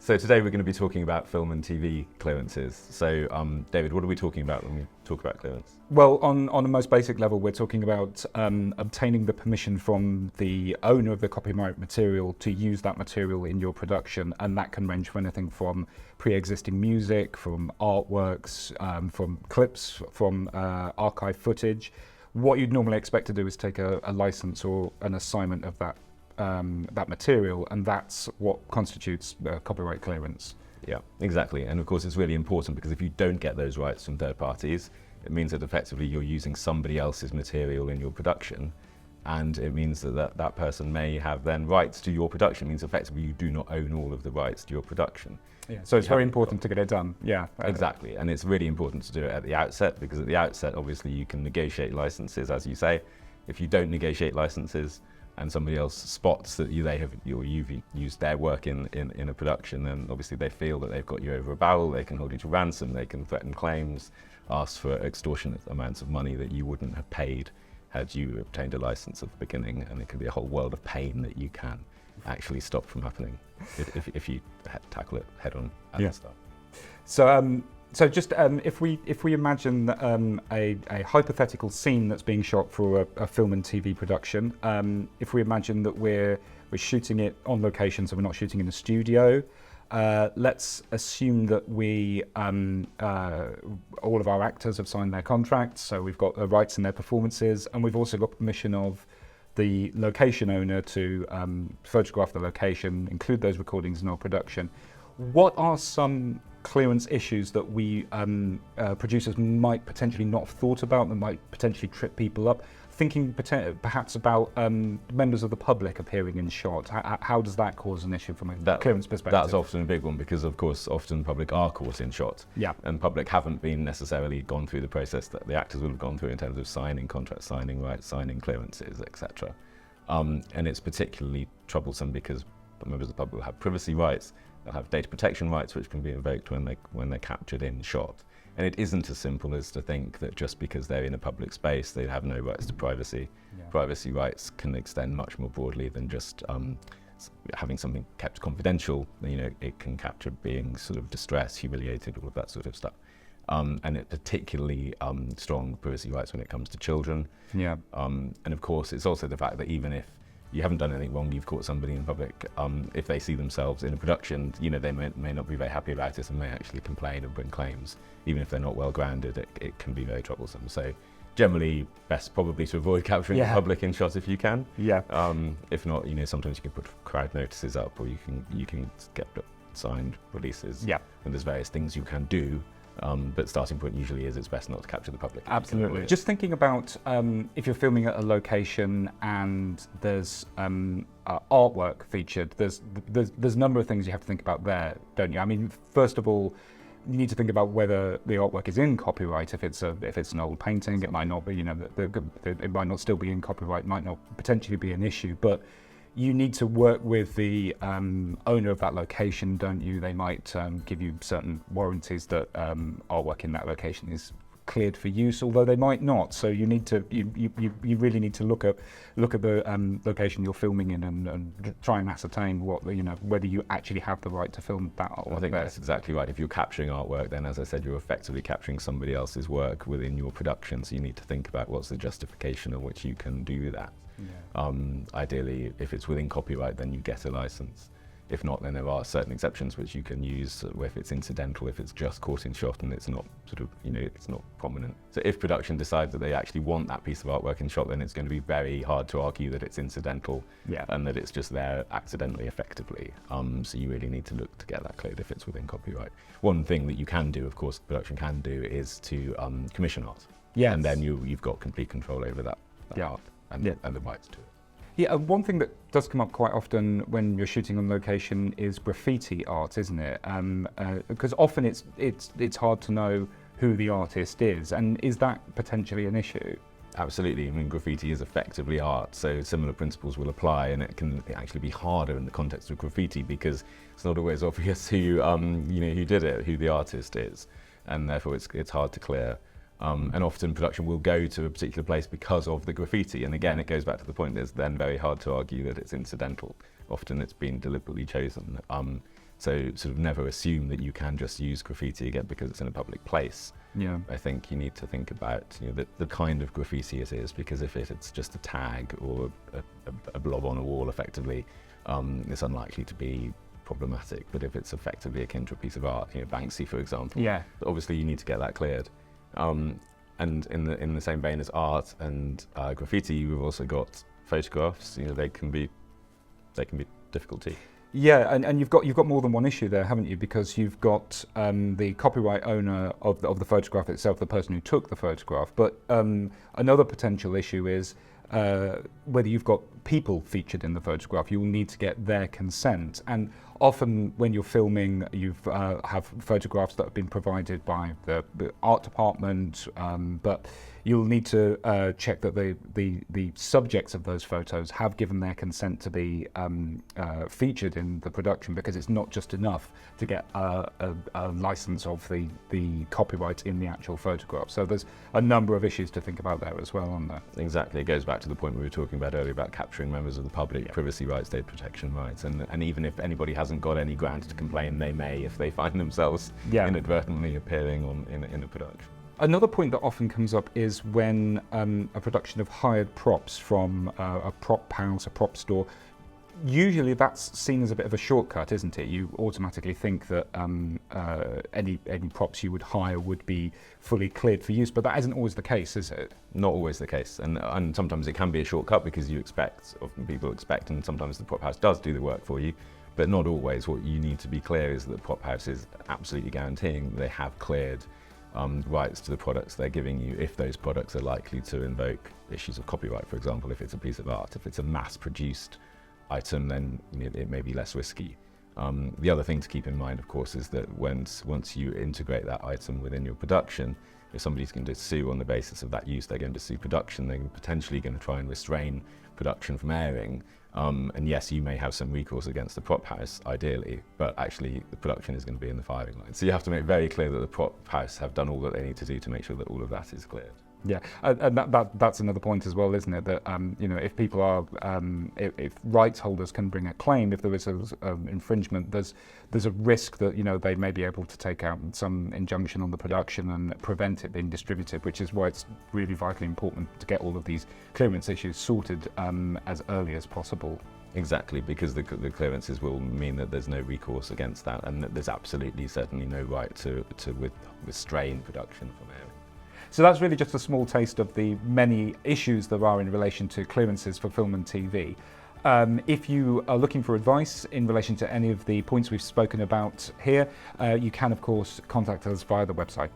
So today we're going to be talking about film and TV clearances. So David, what are we talking about when we talk about clearance? Well, on the most basic level, we're talking about obtaining the permission from the owner of the copyright material to use that material in your production, and that can range from anything from pre-existing music, from artworks, from clips, from archive footage. What you'd normally expect to do is take a license or an assignment of that material, and that's what constitutes copyright clearance. Yeah, exactly. And of course, it's really important because if you don't get those rights from third parties, it means that effectively you're using somebody else's material in your production, and it means that person may have then rights to your production. It means effectively you do not own all of the rights to your production. Yeah. So it's very important to get it done. Yeah. Exactly, and it's really important to do it at the outset, because at the outset, obviously, you can negotiate licenses, as you say. If you don't negotiate licenses, and somebody else spots that you've used their work in a production, then obviously they feel that they've got you over a barrel. They can hold you to ransom, they can threaten claims, ask for extortionate amounts of money that you wouldn't have paid had you obtained a license at the beginning, and it can be a whole world of pain that you can actually stop from happening if you tackle it head on at the start. So just if we imagine a hypothetical scene that's being shot for a film and TV production, if we imagine that we're shooting it on location, so we're not shooting in a studio, let's assume that we all of our actors have signed their contracts, so we've got the rights in their performances, and we've also got permission of the location owner to photograph the location, include those recordings in our production. What are some clearance issues that we producers might potentially not have thought about, that might potentially trip people up? Thinking perhaps about members of the public appearing in shot. How does that cause an issue from a clearance perspective? That's often a big one, because of course often public are caught in shot. Yeah. And public haven't been necessarily gone through the process that the actors would have gone through in terms of signing contracts, signing rights, signing clearances, etc. And it's particularly troublesome because members of the public will have privacy rights. They'll have data protection rights, which can be invoked when they're captured in shot. And it isn't as simple as to think that just because they're in a public space, they have no rights to privacy. Yeah. Privacy rights can extend much more broadly than just having something kept confidential. You know, it can capture being sort of distressed, humiliated, all of that sort of stuff. And it particularly strong privacy rights when it comes to children. Yeah. And of course, it's also the fact that even if you haven't done anything wrong, you've caught somebody in public, if they see themselves in a production, you know, they may not be very happy about it and may actually complain and bring claims. Even if they're not well grounded, it can be very troublesome. So generally, best probably to avoid capturing the public in shot if you can. Yeah. If not, you know, sometimes you can put crowd notices up, or you can get signed releases. Yeah. And there's various things you can do. But starting point usually is it's best not to capture the public. Absolutely. Just thinking about if you're filming at a location and there's artwork featured, there's a number of things you have to think about there, don't you? I mean, first of all, you need to think about whether the artwork is in copyright. If it's an old painting, it might not be. You know, it might not still be in copyright. Might not potentially be an issue, but you need to work with the owner of that location, don't you? They might give you certain warranties that artwork in that location is cleared for use, although they might not. So you need to, you really need to look at the location you're filming in and try and ascertain whether you actually have the right to film that artwork. I think that's exactly right. If you're capturing artwork, then as I said, you're effectively capturing somebody else's work within your production. So you need to think about what's the justification on which you can do that. Yeah. Ideally, if it's within copyright, then you get a license. If not, then there are certain exceptions which you can use if it's incidental, if it's just caught in shot and it's not it's not prominent. So if production decides that they actually want that piece of artwork in shot, then it's going to be very hard to argue that it's incidental and that it's just there accidentally, effectively. So you really need to look to get that cleared if it's within copyright. One thing that you can do, of course, production can do, is to commission art. Yes. And then you've got complete control over that art and the rights to it. Yeah, one thing that does come up quite often when you're shooting on location is graffiti art, isn't it? Because often it's hard to know who the artist is, and is that potentially an issue? Absolutely. I mean, graffiti is effectively art, so similar principles will apply, and it can actually be harder in the context of graffiti because it's not always obvious who who did it, who the artist is, and therefore it's hard to clear. And often production will go to a particular place because of the graffiti. And again, it goes back to the point that it's then very hard to argue that it's incidental. Often it's been deliberately chosen. So sort of never assume that you can just use graffiti again because it's in a public place. Yeah. I think you need to think about the kind of graffiti it is, because if it's just a tag or a blob on a wall effectively, it's unlikely to be problematic. But if it's effectively akin to a piece of art, Banksy for example, obviously you need to get that cleared. And in the same vein as art and graffiti, we've also got photographs. They can be difficult too. Yeah, and you've got more than one issue there, haven't you? Because you've got the copyright owner of the photograph itself, the person who took the photograph. But another potential issue is whether you've got people featured in the photograph. You will need to get their consent. And often when you're filming, you have photographs that have been provided by the art department, but you'll need to check that the subjects of those photos have given their consent to be featured in the production, because it's not just enough to get a license of the copyright in the actual photograph. So there's a number of issues to think about there as well on that. Exactly. It goes back to the point we were talking about earlier about capturing members of the public, privacy rights, data protection rights, and even if anybody hasn't got any grounds to complain, they may if they find themselves inadvertently appearing in a production. Another point that often comes up is when a production of hired props from a prop house, a prop store, usually that's seen as a bit of a shortcut, isn't it? You automatically think that any props you would hire would be fully cleared for use, but that isn't always the case, is it? Not always the case, and sometimes it can be a shortcut because often people expect, and sometimes the prop house does do the work for you, but not always. What you need to be clear is that the prop house is absolutely guaranteeing that they have cleared rights to the products they're giving you if those products are likely to invoke issues of copyright, for example, if it's a piece of art. If it's a mass-produced item, then it may be less risky. The other thing to keep in mind, of course, is that once you integrate that item within your production, if somebody's going to sue on the basis of that use, they're going to sue production, they're potentially going to try and restrain production from airing. And yes, you may have some recourse against the prop house, ideally, but actually the production is going to be in the firing line. So you have to make very clear that the prop house have done all that they need to do to make sure that all of that is cleared. Yeah, and that's another point as well, isn't it? That if people are, if rights holders can bring a claim, if there is an infringement, there's a risk that they may be able to take out some injunction on the production and prevent it being distributed, which is why it's really vitally important to get all of these clearance issues sorted as early as possible. Exactly, because the clearances will mean that there's no recourse against that, and that there's absolutely certainly no right to restrain production from airing. So that's really just a small taste of the many issues there are in relation to clearances for film and TV. If you are looking for advice in relation to any of the points we've spoken about here, you can of course contact us via the website.